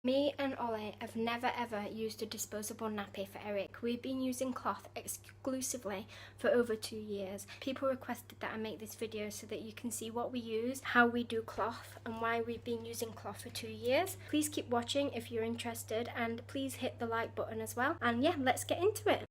Me and Ollie have never ever used a disposable nappy for Eric. We've been using cloth exclusively for over 2 years. People requested that I make this video so that you can see what we use, how we do cloth, and why we've been using cloth for 2 years. Please keep watching if you're interested, and please hit the like button as well. And yeah, let's get into it.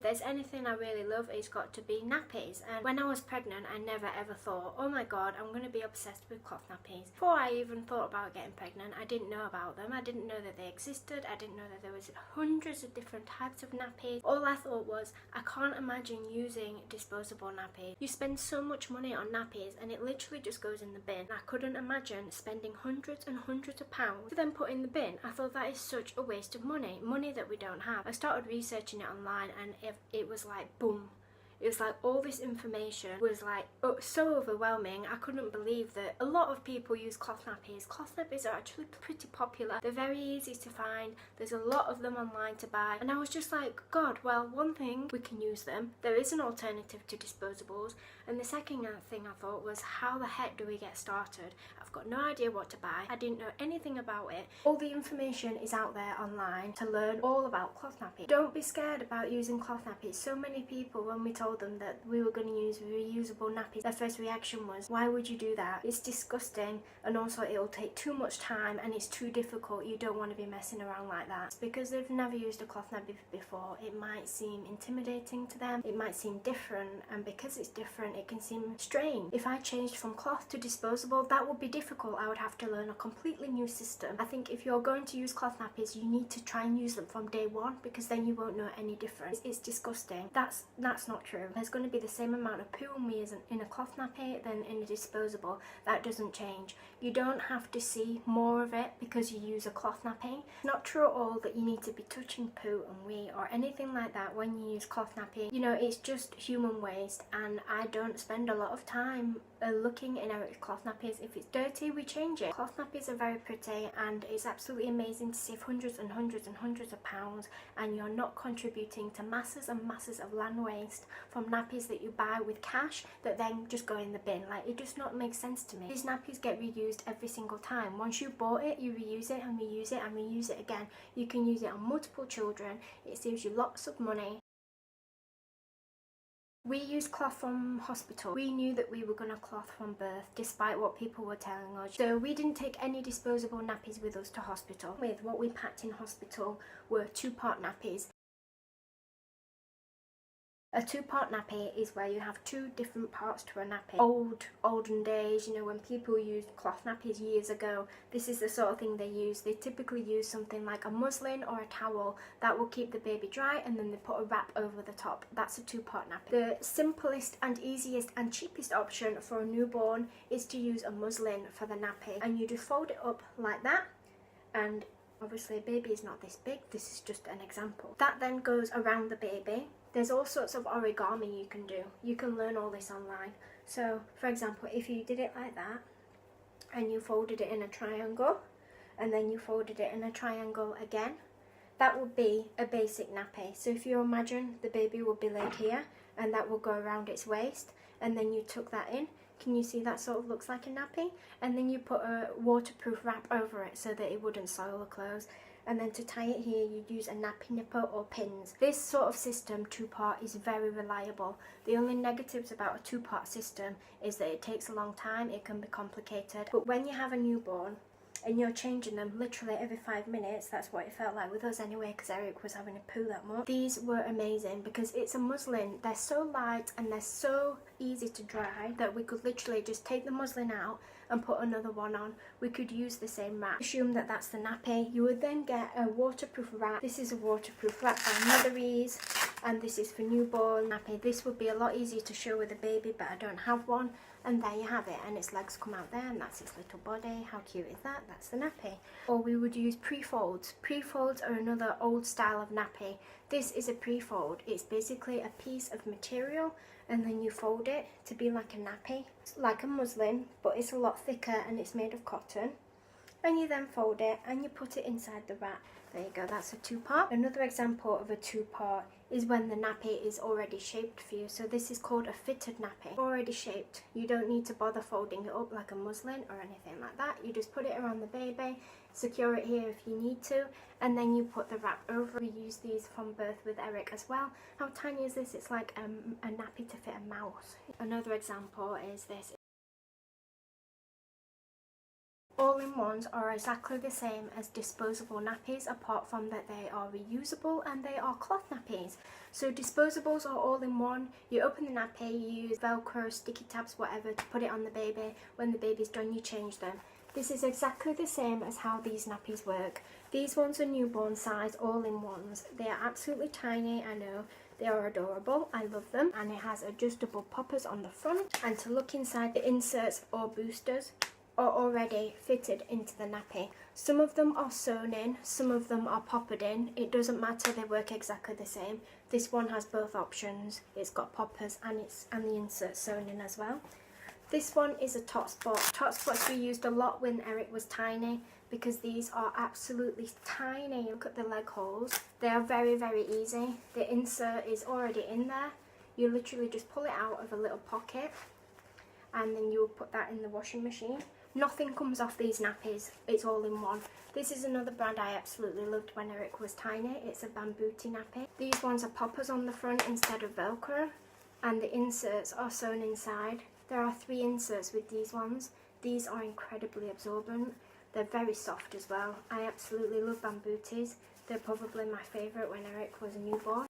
If there's anything I really love, it's got to be nappies. And when I was pregnant, I never ever thought, oh my god, I'm going to be obsessed with cloth nappies. Before I even thought about getting pregnant, I didn't know about them. I didn't know that they existed. I didn't know that there was hundreds of different types of nappies. All I thought was, I can't imagine using disposable nappies. You spend so much money on nappies and it literally just goes in the bin. I couldn't imagine spending hundreds and hundreds of pounds to then put in the bin. I thought that is such a waste of money that we don't have. I started researching it online, and it was like boom. It was like all this information was like so overwhelming. I couldn't believe that a lot of people use cloth nappies. Cloth nappies are actually pretty popular. They're very easy to find. There's a lot of them online to buy. And I was just like, God, well, one thing, we can use them. There is an alternative to disposables. And the second thing I thought was, how the heck do we get started? I've got no idea what to buy. I didn't know anything about it. All the information is out there online to learn all about cloth nappies. Don't be scared about using cloth nappies. So many people, when we told them that we were going to use reusable nappies, their first reaction was, why would you do that? It's disgusting, and also it'll take too much time and it's too difficult. You don't want to be messing around like that. It's because they've never used a cloth nappy before. It might seem intimidating to them. It might seem different, and because it's different, it can seem strange. If I changed from cloth to disposable, that would be difficult. I would have to learn a completely new system. I think if you're going to use cloth nappies, you need to try and use them from day one, because then you won't know any difference. It's disgusting. That's not true. There's going to be the same amount of poo on me as in a cloth nappy than in a disposable. That doesn't change. You don't have to see more of it because you use a cloth nappy. It's not true at all that you need to be touching poo and wee or anything like that when you use cloth nappy. You know, it's just human waste, and I don't spend a lot of time looking in Eric's cloth nappies. If it's dirty, we change it. Cloth nappies are very pretty, and it's absolutely amazing to save hundreds and hundreds and hundreds of pounds, and you're not contributing to masses and masses of land waste from nappies that you buy with cash that then just go in the bin. Like, it does not make sense to me. These nappies get reused every single time. Once you bought it, you reuse it and reuse it and reuse it again. You can use it on multiple children. It saves you lots of money. We use cloth from hospital. We knew that we were going to cloth from birth, despite what people were telling us. So we didn't take any disposable nappies with us to hospital. What we packed in hospital were 2-part nappies. A 2-part nappy is where you have 2 different parts to a nappy. Olden days, you know, when people used cloth nappies years ago, this is the sort of thing they use. They typically use something like a muslin or a towel that will keep the baby dry, and then they put a wrap over the top. That's a 2-part nappy. The simplest and easiest and cheapest option for a newborn is to use a muslin for the nappy, and you just fold it up like that, and obviously a baby is not this big, this is just an example. That then goes around the baby. There's all sorts of origami you can do. You can learn all this online. So, for example, if you did it like that, and you folded it in a triangle, and then you folded it in a triangle again, that would be a basic nappy. So if you imagine the baby will be laid here, and that will go around its waist, and then you tuck that in. Can you see that sort of looks like a nappy? And then you put a waterproof wrap over it so that it wouldn't soil the clothes. And then to tie it here, you'd use a nappy nipper or pins. This sort of system, 2-part, is very reliable. The only negatives about a 2-part system is that it takes a long time, it can be complicated. But when you have a newborn, and you're changing them literally every 5 minutes, that's what it felt like with us anyway, because Eric was having a poo that much. These were amazing because it's a muslin. They're so light and they're so easy to dry that we could literally just take the muslin out and put another one on. We could use the same wrap. Assume that that's the nappy. You would then get a waterproof wrap. This is a waterproof wrap by Motherese, and this is for newborn nappy. This would be a lot easier to show with a baby, but I don't have one. And there you have it, and its legs come out there, and that's its little body. How cute is that? That's the nappy. Or we would use pre-folds. Pre-folds are another old style of nappy. This is a pre-fold. It's basically a piece of material, and then you fold it to be like a nappy. It's like a muslin, but it's a lot thicker, and it's made of cotton. and you then fold it and you put it inside the wrap. There you go, that's a 2-part. Another example of a 2-part is when the nappy is already shaped for you. So this is called a fitted nappy. Already shaped. You don't need to bother folding it up like a muslin or anything like that. You just put it around the baby, secure it here if you need to, and then you put the wrap over. We use these from Birth with Eric as well. How tiny is this? It's like a nappy to fit a mouse. Another example is this. All-in-ones are exactly the same as disposable nappies, apart from that they are reusable and they are cloth nappies. So disposables are all-in-one. You open the nappy, you use Velcro, sticky tabs, whatever, to put it on the baby. When the baby's done, you change them. This is exactly the same as how these nappies work. These ones are newborn size all-in-ones. They are absolutely tiny, I know. They are adorable, I love them. And it has adjustable poppers on the front. And to look inside, the inserts or boosters are already fitted into the nappy. Some of them are sewn in, some of them are poppered in. It doesn't matter, they work exactly the same. This one has both options. It's got poppers and the insert sewn in as well. This one is a tot spot. Tot spots we used a lot when Eric was tiny because these are absolutely tiny. Look at the leg holes. They are very, very easy. The insert is already in there. You literally just pull it out of a little pocket and then you will put that in the washing machine. Nothing comes off these nappies, it's all in one. This is another brand I absolutely loved when Eric was tiny. It's a bambooty nappy. These ones are poppers on the front instead of Velcro, and the inserts are sewn inside. There are 3 inserts with these ones. These are incredibly absorbent. They're very soft as well. I absolutely love bambooties. They're probably my favourite when Eric was a newborn.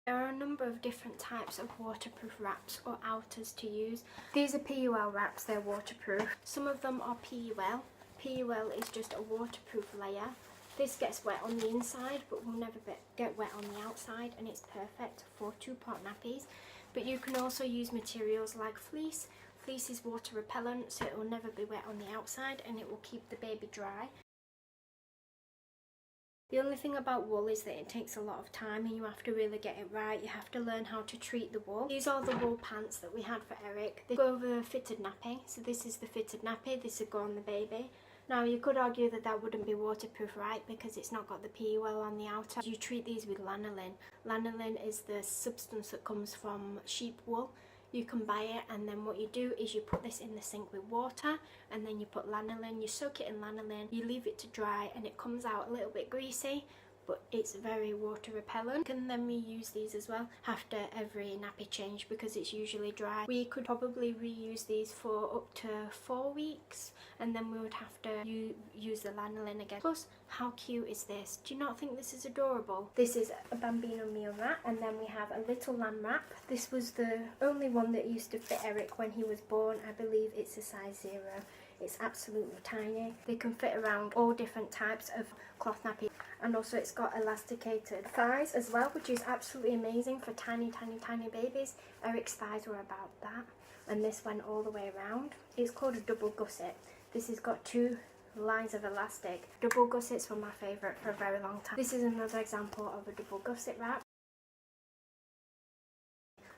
There are a number of different types of waterproof wraps or outers to use. These are PUL wraps, they're waterproof. Some of them are PUL. PUL is just a waterproof layer. This gets wet on the inside but will never get wet on the outside, and it's perfect for 2-part nappies. But you can also use materials like fleece. Fleece is water repellent, so it will never be wet on the outside and it will keep the baby dry. The only thing about wool is that it takes a lot of time and you have to really get it right. You have to learn how to treat the wool. These are the wool pants that we had for Eric. They go over a fitted nappy. So this is the fitted nappy. This would go on the baby. Now you could argue that that wouldn't be waterproof, right? Because it's not got the PUL on the outer. You treat these with lanolin. Lanolin is the substance that comes from sheep wool. You can buy it, and then what you do is you put this in the sink with water and then you put lanolin, you soak it in lanolin, you leave it to dry, and it comes out a little bit greasy, but it's very water repellent. You can then reuse these as well after every nappy change because it's usually dry. We could probably reuse these for up to 4 weeks and then we would have to use the lanolin again. Plus, how cute is this? Do you not think this is adorable? This is a Bambino meal wrap, and then we have a little lamb wrap. This was the only one that used to fit Eric when he was born. I believe it's a size 0. It's absolutely tiny. They can fit around all different types of cloth nappies. And also it's got elasticated thighs as well, which is absolutely amazing for tiny, tiny, tiny babies. Eric's thighs were about that. And this went all the way around. It's called a double gusset. This has got 2 lines of elastic. Double gussets were my favourite for a very long time. This is another example of a double gusset wrap.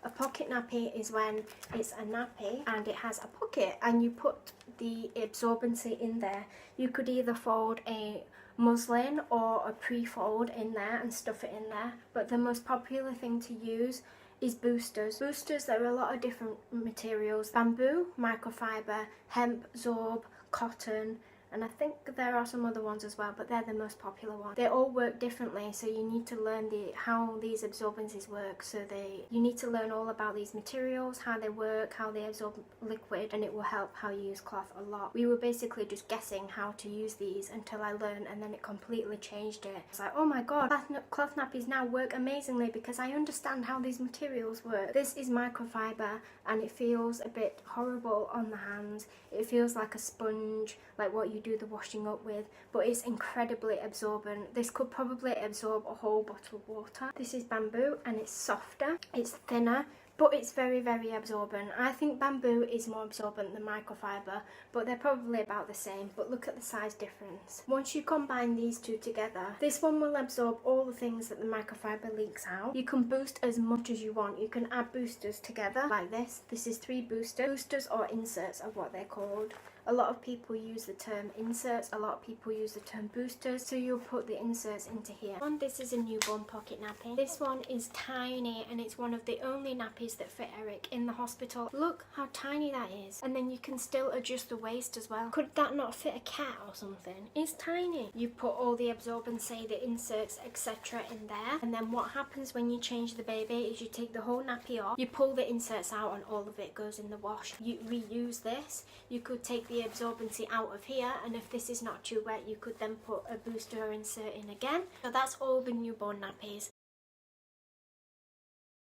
A pocket nappy is when it's a nappy and it has a pocket and you put the absorbency in there. You could either fold a muslin or a pre-fold in there and stuff it in there, but the most popular thing to use is boosters. Boosters, there are a lot of different materials: bamboo, microfiber, hemp, zorb, cotton, and I think there are some other ones as well, but they're the most popular ones. They all work differently, so you need to learn how these absorbencies work. So you need to learn all about these materials, how they work, how they absorb liquid, and it will help how you use cloth a lot. We were basically just guessing how to use these until I learned, and then it completely changed it. It's like, oh my god, cloth nappies now work amazingly because I understand how these materials work. This is microfiber and it feels a bit horrible on the hands. It feels like a sponge, like what you do the washing up with, but it's incredibly absorbent. This could probably absorb a whole bottle of water. This is bamboo and it's softer, it's thinner, but it's very, very absorbent. I think bamboo is more absorbent than microfiber, but they're probably about the same. But look at the size difference. Once you combine these two together, this one will absorb all the things that the microfiber leaks out. You can boost as much as you want. You can add boosters together like this. This is 3 boosters. Boosters or inserts are what they're called. A lot of people use the term inserts, a lot of people use the term boosters, so you'll put the inserts into here. And this is a newborn pocket nappy. This one is tiny and it's one of the only nappies that fit Eric in the hospital. Look how tiny that is. And then you can still adjust the waist as well. Could that not fit a cat or something? It's tiny. You put all the absorbency, the inserts, etc. in there. And then what happens when you change the baby is you take the whole nappy off, you pull the inserts out and all of it goes in the wash. You reuse this. You could take the absorbency out of here, and if this is not too wet you could then put a booster or insert in again. So that's all the newborn nappies.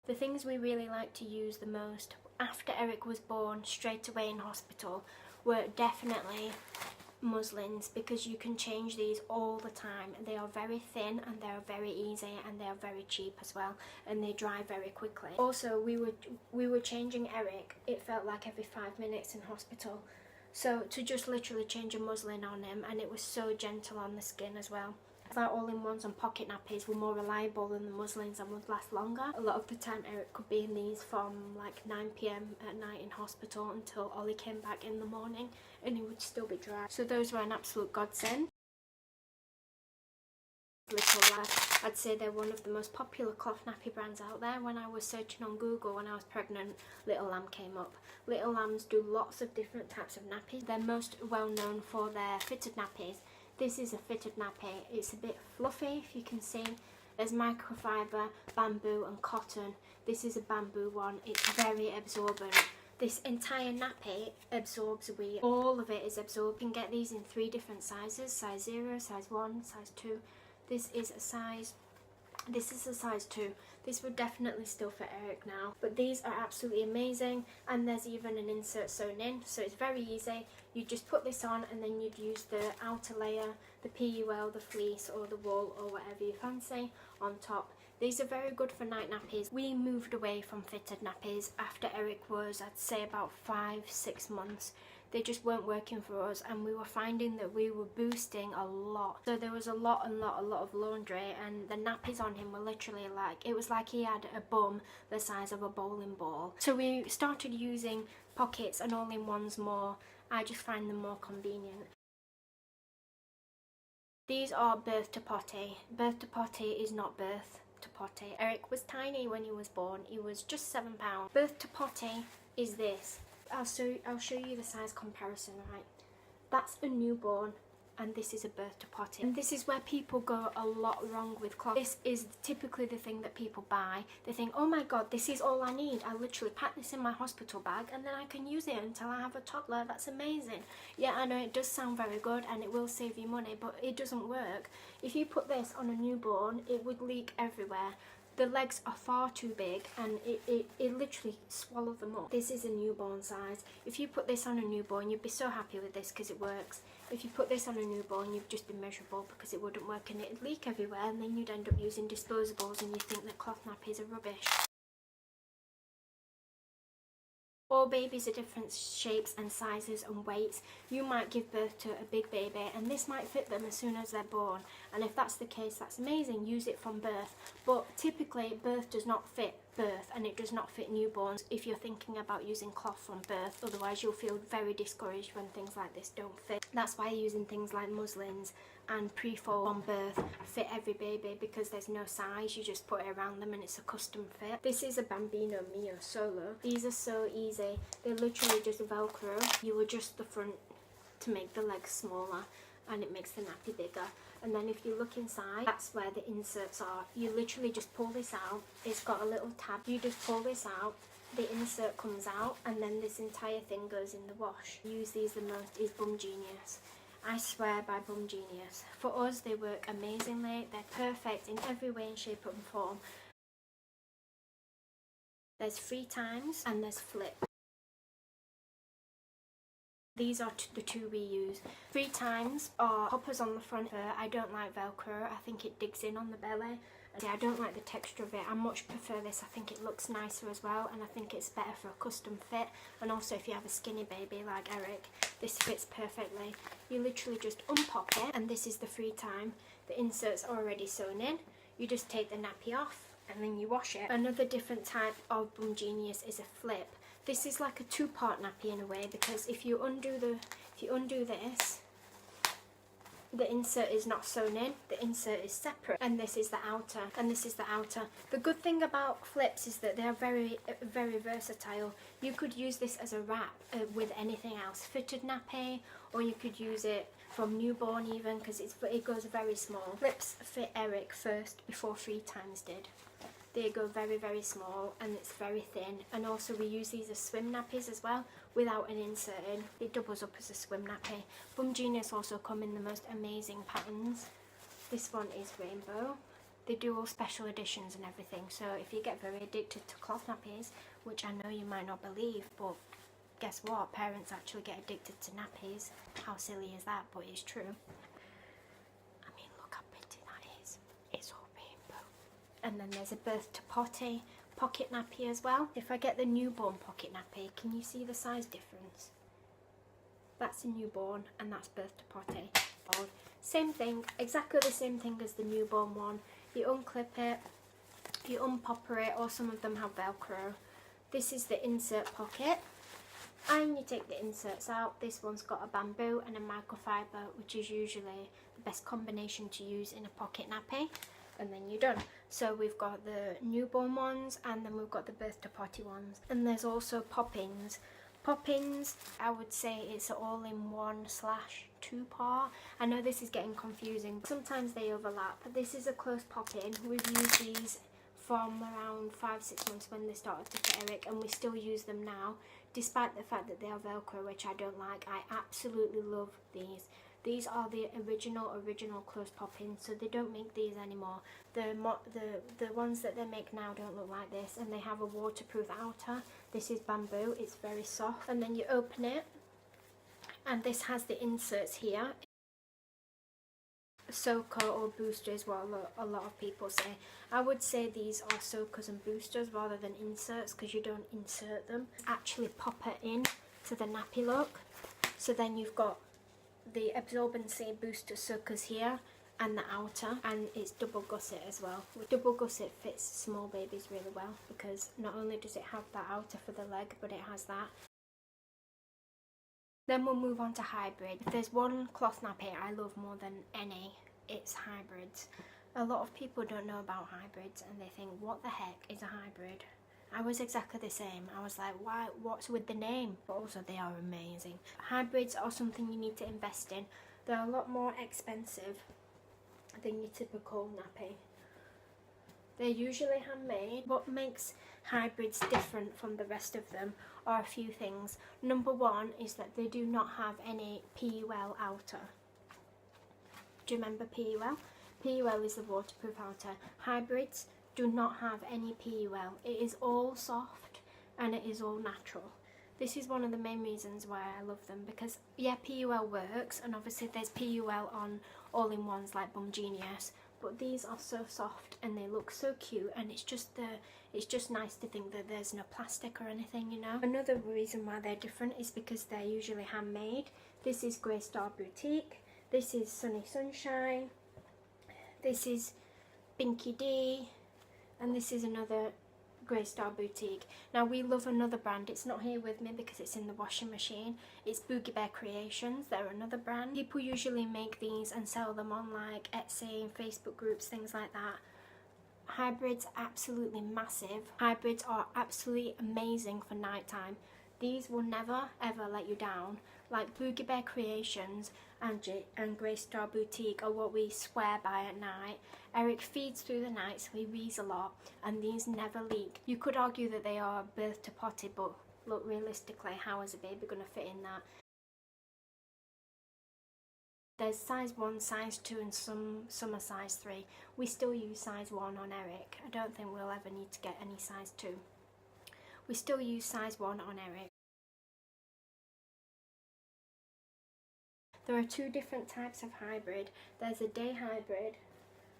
The things we really like to use the most after Eric was born straight away in hospital were definitely muslins, because you can change these all the time. They are very thin and they are very easy and they are very cheap as well, and they dry very quickly. Also we were changing Eric, it felt like every 5 minutes in hospital. So to just literally change a muslin on him, and it was so gentle on the skin as well. Our all-in-ones and pocket nappies were more reliable than the muslins and would last longer. A lot of the time Eric could be in these from like 9 PM at night in hospital until Ollie came back in the morning, and he would still be dry. So those were an absolute godsend. Little Lad, I'd say they're one of the most popular cloth nappy brands out there. When I was searching on Google when I was pregnant, Little Lamb came up. Little Lambs do lots of different types of nappies. They're most well known for their fitted nappies. This is a fitted nappy. It's a bit fluffy, if you can see. There's microfiber, bamboo and cotton. This is a bamboo one. It's very absorbent. This entire nappy absorbs wee. All of it is absorbed. You can get these in 3 different sizes: size 0, size 1, size 2. This is a size 2. This would definitely still fit Eric now, but these are absolutely amazing, and there's even an insert sewn in, so it's very easy. You just put this on and then you'd use the outer layer, the PUL, the fleece or the wool or whatever you fancy on top. These are very good for night nappies. We moved away from fitted nappies after Eric was, I'd say, about 5-6 months. They just weren't working for us, and we were finding that we were boosting a lot. So there was a lot of laundry, and the nappies on him were literally like, it was like he had a bum the size of a bowling ball. So we started using pockets and all-in-ones more. I just find them more convenient. These are birth to potty. Birth to potty is not birth to potty. Eric was tiny when he was born. He was just 7 pounds. Birth to potty is this. I'll show you the size comparison, right? That's a newborn, and this is a birth to potty. And this is where people go a lot wrong with cloth. This is typically the thing that people buy. They think, oh my god, this is all I need. I literally pack this in my hospital bag and then I can use it until I have a toddler. That's amazing. Yeah, I know it does sound very good and it will save you money, but it doesn't work. If you put this on a newborn, it would leak everywhere. The legs are far too big and it literally swallows them up. This is a newborn size. If you put this on a newborn, you'd be so happy with this because it works. If you put this on a newborn, you'd just be miserable because it wouldn't work and it'd leak everywhere, and then you'd end up using disposables and you think that cloth nappies are rubbish. All babies are different shapes and sizes and weights. You might give birth to a big baby and this might fit them as soon as they're born, and if that's the case, that's amazing, use it from birth. But typically birth does not fit birth, and it does not fit newborns if you're thinking about using cloth from birth. Otherwise you'll feel very discouraged when things like this don't fit. That's why using things like muslins and pre-fold on birth fit every baby, because there's no size, you just put it around them and it's a custom fit. This is a Bambino Mio Solo. These are so easy. They're literally just Velcro. You adjust the front to make the legs smaller and it makes the nappy bigger. And then if you look inside, that's where the inserts are. You literally just pull this out. It's got a little tab. You just pull this out, the insert comes out, and then this entire thing goes in the wash. Use these the most is Bum Genius. I swear by Bum Genius. For us, they work amazingly. They're perfect in every way and shape and form. There's 3 times and there's flip. These are the 2 we use. 3 times are hoppers on the front. I don't like Velcro. I think it digs in on the belly. And I don't like the texture of it. I much prefer this. I think it looks nicer as well, and I think it's better for a custom fit. And also if you have a skinny baby like Eric, this fits perfectly. You literally just unpop it, and this is the free time. The insert's already sewn in. You just take the nappy off and then you wash it. Another different type of Bum Genius is a flip. This is like a two-part nappy in a way, because if you undo this, the insert is not sewn in, the insert is separate, and this is the outer, and this is the outer. The good thing about flips is that they are very, very versatile. You could use this as a wrap with anything else, fitted nappy, or you could use it from newborn even, because it goes very small. Flips fit Eric first before Free Times did. They go very, very small, and it's very thin. And also we use these as swim nappies as well, without an insert in. It doubles up as a swim nappy. Bum Genius also come in the most amazing patterns. This one is rainbow. They do all special editions and everything. So if you get very addicted to cloth nappies, which I know you might not believe, but guess what? Parents actually get addicted to nappies. How silly is that? But it's true. I mean, look how pretty that is. It's all rainbow. And then there's a birth to potty pocket nappy as well. If I get the newborn pocket nappy, can you see the size difference? That's a newborn, and that's birth to potty. Same thing, exactly the same thing as the newborn one. You unclip it, you unpopper it, or some of them have Velcro. This is the insert pocket, and you take the inserts out. This one's got a bamboo and a microfiber, which is usually the best combination to use in a pocket nappy. And then you're done. So we've got the newborn ones, and then we've got the birth to potty ones. And there's also pop-ins. Pop-ins, I would say it's all-in-one / two-part. I know this is getting confusing. Sometimes they overlap, but this is a close pop-in. We've used these from around 5-6 months when they started to fit Eric, and we still use them now, despite the fact that they are Velcro, which I don't like. I absolutely love these. These are the original close pop-ins, so they don't make these anymore. The ones that they make now don't look like this, and they have a waterproof outer. This is bamboo, it's very soft. And then you open it, and this has the inserts here. Soaker or booster is what a lot of people say. I would say these are soakers and boosters rather than inserts, because you don't insert them. Actually pop it in to the nappy look. So then you've got the absorbency booster soakers here, and the outer, and it's double gusset as well. With double gusset fits small babies really well, because not only does it have that outer for the leg, but it has that. Then we'll move on to hybrid. If there's one cloth nappy I love more than any, it's hybrids. A lot of people don't know about hybrids, and they think, what the heck is a hybrid? I was exactly the same. I was like, why? What's with the name? But also they are amazing. Hybrids are something you need to invest in. They're a lot more expensive than your typical nappy. They're usually handmade. What makes hybrids different from the rest of them are a few things. Number one is that they do not have any PUL outer. Do you remember PUL? PUL is the waterproof outer. Hybrids do not have any PUL. It is all soft and it is all natural. This is one of the main reasons why I love them, because yeah, PUL works, and obviously there's PUL on all-in-ones like Bum Genius, but these are so soft and they look so cute, and it's just nice to think that there's no plastic or anything, you know. Another reason why they're different is because they're usually handmade. This is Grey Star Boutique, this is Sunny Sunshine, this is Binky D, and this is another Grey Star Boutique. Now we love another brand, it's not here with me because it's in the washing machine. It's Boogie Bear Creations, they're another brand. People usually make these and sell them on like Etsy and Facebook groups, things like that. Hybrids, absolutely massive. Hybrids are absolutely amazing for nighttime. These will never ever let you down. Like Boogie Bear Creations and Grey Star Boutique are what we swear by at night. Eric feeds through the night, so he reads a lot, and these never leak. You could argue that they are birth to potty, but look, realistically, how is a baby going to fit in that? There's size 1, size 2, and some are size 3. We still use size 1 on Eric. I don't think we'll ever need to get any size 2. We still use size 1 on Eric. There are two different types of hybrid. There's a day hybrid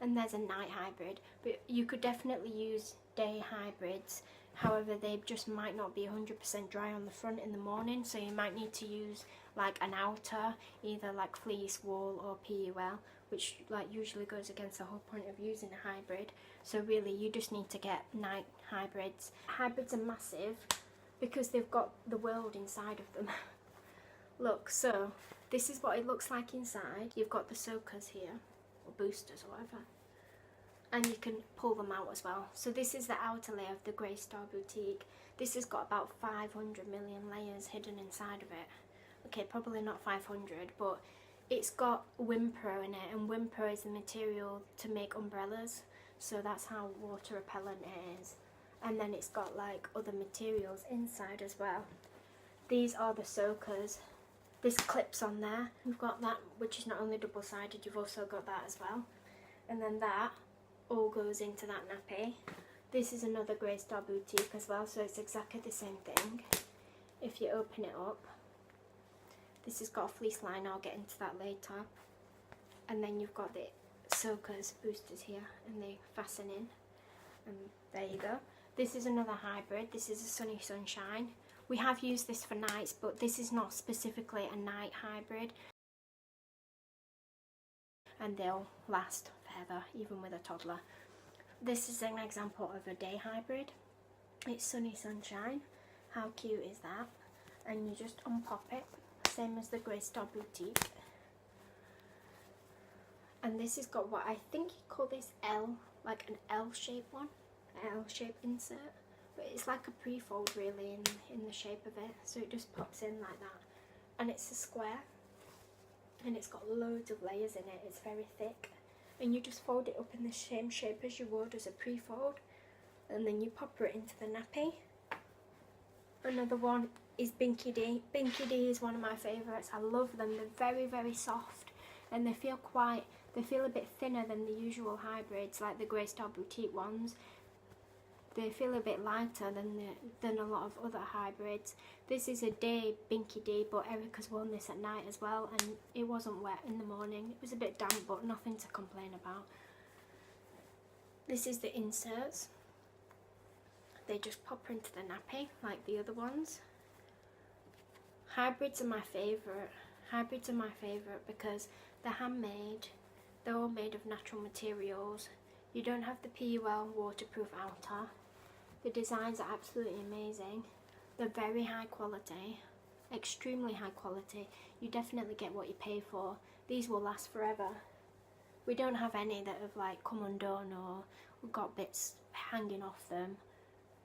and there's a night hybrid, but you could definitely use day hybrids. However, they just might not be 100% dry on the front in the morning, so you might need to use like an outer, either like fleece, wool or PUL, which like usually goes against the whole point of using a hybrid. So really you just need to get night hybrids. Hybrids are massive because they've got the world inside of them. Look, so this is what it looks like inside. You've got the soakers here, or boosters or whatever, and you can pull them out as well. So this is the outer layer of the Grey Star Boutique. This has got about 500 million layers hidden inside of it. Okay, probably not 500, but it's got Wimpro in it, and Wimpro is the material to make umbrellas, so that's how water repellent it is. And then it's got like other materials inside as well. These are the soakers. This clips on there. You've got that, which is not only double-sided, you've also got that as well. And then that all goes into that nappy. This is another Grey Star Boutique as well, so it's exactly the same thing. If you open it up, this has got a fleece line, I'll get into that later. And then you've got the soakers, boosters here, and they fasten in. And there you go. This is another hybrid. This is a Sunny Sunshine. We have used this for nights, but this is not specifically a night hybrid. And they'll last forever, even with a toddler. This is an example of a day hybrid. It's Sunny Sunshine. How cute is that? And you just unpop it, same as the Grey Star Boutique. And this has got what I think you call this L, like an L-shaped one, an L-shaped insert. But it's like a pre-fold really in the shape of it, so it just pops in like that. And it's a square, and it's got loads of layers in it. It's very thick, and you just fold it up in the same shape as you would as a pre-fold, and then you pop it into the nappy. Another one is Binky D. Binky D is one of my favourites. I love them. They're very, very soft, and they feel a bit thinner than the usual hybrids, like the Grey Star Boutique ones. They feel a bit lighter than a lot of other hybrids. This is a day Binky D, but Erica's worn this at night as well, and it wasn't wet in the morning. It was a bit damp, but nothing to complain about. This is the inserts. They just pop into the nappy like the other ones. Hybrids are my favourite. Hybrids are my favourite because they're handmade. They're all made of natural materials. You don't have the PUL waterproof outer. The designs are absolutely amazing. They're very high quality, extremely high quality. You definitely get what you pay for. These will last forever. We don't have any that have like come undone or got bits hanging off them.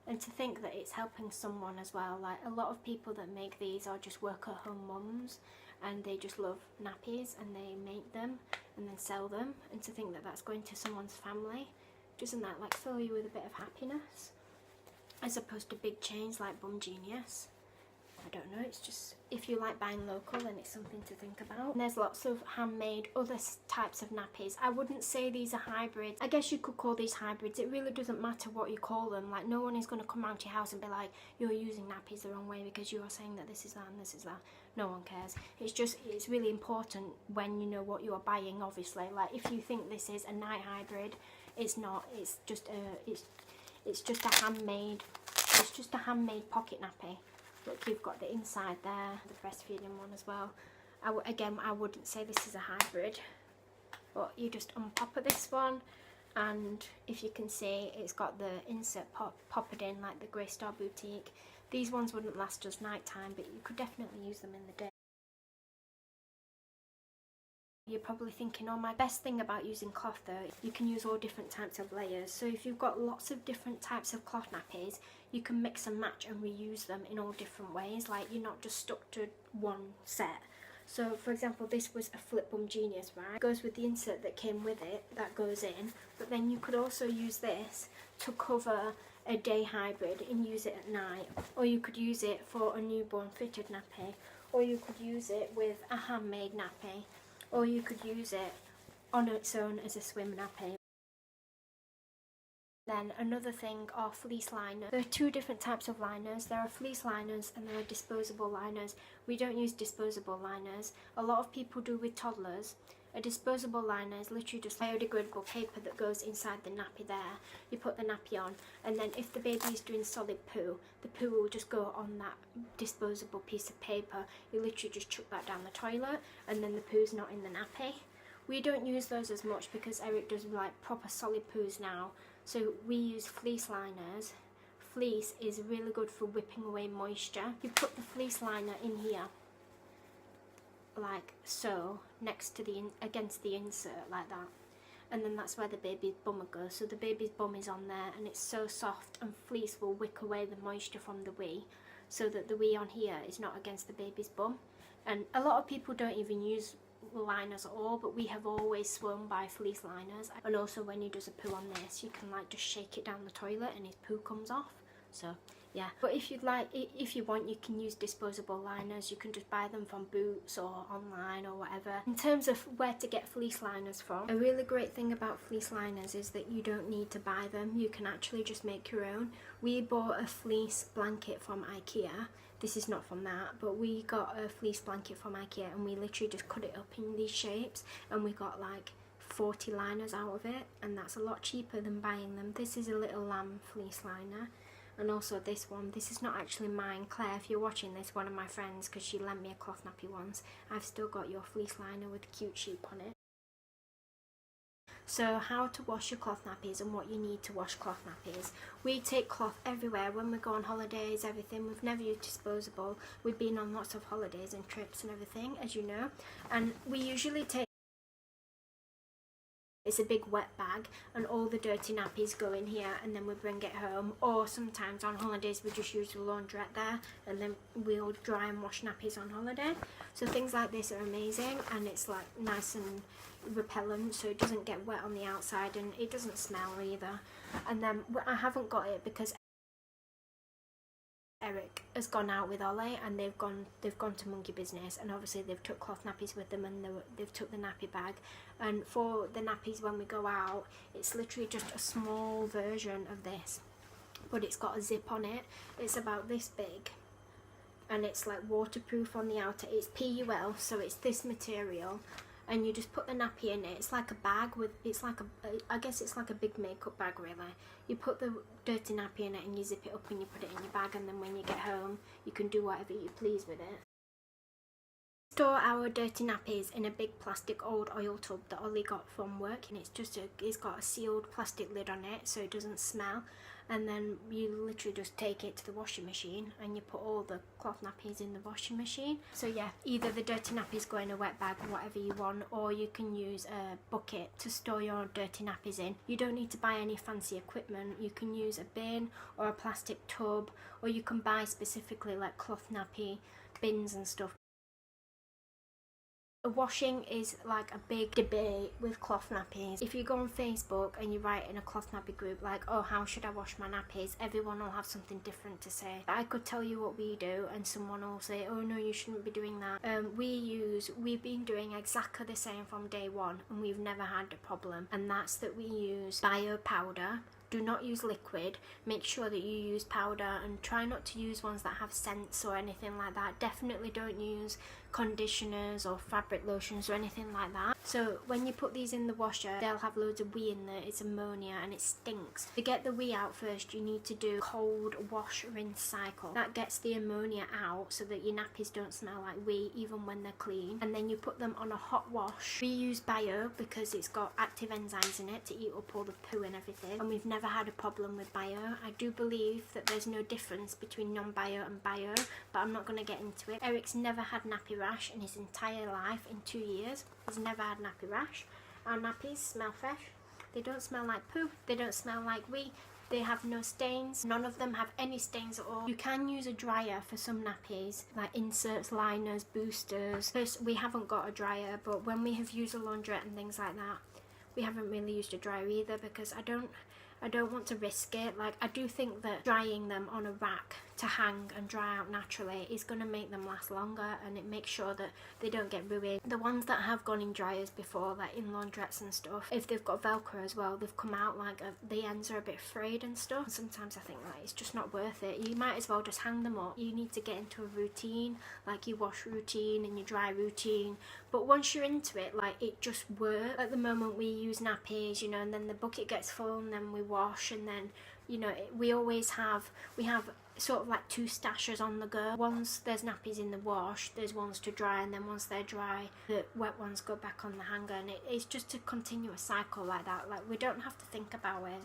And to think that it's helping someone as well. Like a lot of people that make these are just work-at-home mums, and they just love nappies and they make them and then sell them. And to think that that's going to someone's family, doesn't that like fill you with a bit of happiness? As opposed to big chains like Bum Genius. I don't know, it's just, if you like buying local, then it's something to think about. And there's lots of handmade other types of nappies. I wouldn't say these are hybrids. I guess you could call these hybrids. It really doesn't matter what you call them. Like no one is going to come round to your house and be like, you're using nappies the wrong way because you are saying that this is that and this is that. No one cares. It's just, it's really important when you know what you are buying, obviously. Like if you think this is a night hybrid, it's not. It's just a, it's just a handmade pocket nappy. Look, you've got the inside there, the breastfeeding one as well. Again, I wouldn't say this is a hybrid, but you just unpop this one, and if you can see, it's got the insert poppered in like the Grey Star Boutique. These ones wouldn't last just night time, but you could definitely use them in the day. You're probably thinking, oh, my best thing about using cloth though, you can use all different types of layers. So if you've got lots of different types of cloth nappies, you can mix and match and reuse them in all different ways. Like you're not just stuck to one set. So for example, this was a Flip Bum Genius, right? It goes with the insert that came with it, that goes in. But then you could also use this to cover a day hybrid and use it at night. Or you could use it for a newborn fitted nappy. Or you could use it with a handmade nappy. Or you could use it on its own as a swim nappy. Then another thing are fleece liners. There are two different types of liners. There are fleece liners and there are disposable liners. We don't use disposable liners. A lot of people do with toddlers, A disposable liner is literally just biodegradable paper that goes inside the nappy there. You put the nappy on, and then if the baby is doing solid poo, the poo will just go on that disposable piece of paper. You literally just chuck that down the toilet, and then the poo's not in the nappy. We don't use those as much because Eric does like proper solid poos now, so we use fleece liners. Fleece is really good for whipping away moisture. You put the fleece liner in here, like so, next to against the insert like that, and then that's where the baby's bum goes. So the baby's bum is on there, and it's so soft, and fleece will wick away the moisture from the wee, so that the wee on here is not against the baby's bum. And a lot of people don't even use liners at all, but we have always sworn by fleece liners. And also when he does a poo on this, you can like just shake it down the toilet and his poo comes off. So yeah, but if you'd like, if you want, you can use disposable liners. You can just buy them from Boots or online or whatever. In terms of where to get fleece liners from, a really great thing about fleece liners is that you don't need to buy them. You can actually just make your own. We bought a fleece blanket from IKEA. This is not from that, but we got a fleece blanket from IKEA, and we literally just cut it up in these shapes, and we got like 40 liners out of it, and that's a lot cheaper than buying them. This is a little lamb fleece liner. And also this one, this is not actually mine. Claire, if you're watching this, one of my friends, because she lent me a cloth nappy once, I've still got your fleece liner with cute sheep on it. So how to wash your cloth nappies and what you need to wash cloth nappies. We take cloth everywhere when we go on holidays, everything. We've never used disposable. We've been on lots of holidays and trips and everything, as you know. And we usually take, it's a big wet bag, and all the dirty nappies go in here, and then we bring it home. Or sometimes on holidays we just use the laundrette there, and then we'll dry and wash nappies on holiday. So things like this are amazing, and it's like nice and repellent, so it doesn't get wet on the outside, and it doesn't smell either. And then I haven't got it because Eric has gone out with Ollie, and they've gone to monkey business, and obviously they've took cloth nappies with them, and they've took the nappy bag. And for the nappies when we go out, it's literally just a small version of this, but it's got a zip on it. It's about this big, and it's like waterproof on the outer. It's PUL, so it's this material, and you just put the nappy in it. It's like a bag with, it's like I guess it's like a big makeup bag really. You put the dirty nappy in it and you zip it up and you put it in your bag, and then when you get home you can do whatever you please with it. Store our dirty nappies in a big plastic old oil tub that Ollie got from work, and it's got a sealed plastic lid on it so it doesn't smell. And then you literally just take it to the washing machine, and you put all the cloth nappies in the washing machine. So yeah, either the dirty nappies go in a wet bag or whatever you want, or you can use a bucket to store your dirty nappies in. You don't need to buy any fancy equipment. You can use a bin or a plastic tub, or you can buy specifically like cloth nappy bins and stuff. Washing is like a big debate with cloth nappies. If you go on Facebook and you write in a cloth nappy group like, oh, how should I wash my nappies, everyone will have something different to say. I could tell you what we do and someone will say, oh no, you shouldn't be doing that. We've been doing exactly the same from day one, and we've never had a problem, and that's that we use bio powder. Do not use liquid. Make sure that you use powder, and try not to use ones that have scents or anything like that. Definitely don't use conditioners or fabric lotions or anything like that. So when you put these in the washer, they'll have loads of wee in there. It's ammonia and it stinks. To get the wee out first, you need to do cold wash rinse cycle. That gets the ammonia out so that your nappies don't smell like wee even when they're clean. And then you put them on a hot wash. We use bio because it's got active enzymes in it to eat up all the poo and everything, and we've never had a problem with bio. I do believe that there's no difference between non-bio and bio, but I'm not going to get into it. Eric's never had nappy rash in his entire life. In 2 years he's never had nappy rash. Our nappies smell fresh. They don't smell like poo. They don't smell like wee. They have no stains. None of them have any stains at all. You can use a dryer for some nappies, like inserts, liners, boosters. We haven't got a dryer, but when we have used a laundrette and things like that, we haven't really used a dryer either, because I don't want to risk it. Like, I do think that drying them on a rack to hang and dry out naturally is going to make them last longer, and it makes sure that they don't get ruined. The ones that have gone in dryers before, like in laundrettes and stuff, if they've got velcro as well, they've come out like the ends are a bit frayed and stuff. And sometimes I think like it's just not worth it. You might as well just hang them up. You need to get into a routine, like your wash routine and your dry routine. But once you're into it, like it just works. At the moment we use nappies, you know, and then the bucket gets full and then we wash, and then, you know, we have sort of like two stashes on the go. Once there's nappies in the wash, there's ones to dry, and then once they're dry, the wet ones go back on the hanger, and it's just a continuous cycle like that. Like we don't have to think about it.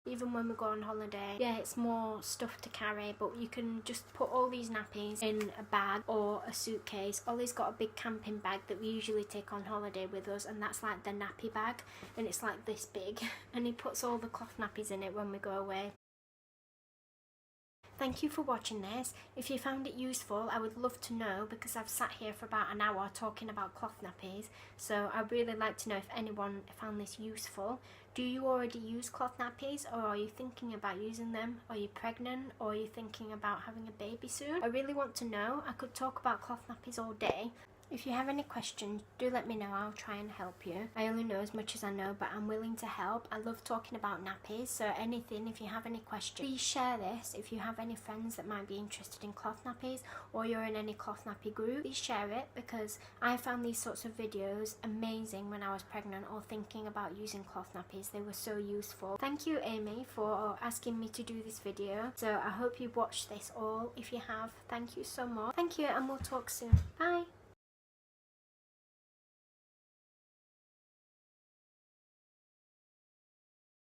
Even when we go on holiday, yeah, it's more stuff to carry, but you can just put all these nappies in a bag or a suitcase. Ollie's got a big camping bag that we usually take on holiday with us, and that's like the nappy bag, and it's like this big, and he puts all the cloth nappies in it when we go away. Thank you for watching this. If you found it useful, I would love to know, because I've sat here for about an hour talking about cloth nappies, so I'd really like to know if anyone found this useful. Do you already use cloth nappies, or are you thinking about using them? Are you pregnant, or are you thinking about having a baby soon? I really want to know. I could talk about cloth nappies all day. If you have any questions, do let me know. I'll try and help you. I only know as much as I know, but I'm willing to help. I love talking about nappies, so anything, if you have any questions, please share this. If you have any friends that might be interested in cloth nappies, or you're in any cloth nappy group, please share it, because I found these sorts of videos amazing when I was pregnant or thinking about using cloth nappies. They were so useful. Thank you, Amy, for asking me to do this video. So I hope you've watched this all. If you have, thank you so much. Thank you, and we'll talk soon. Bye.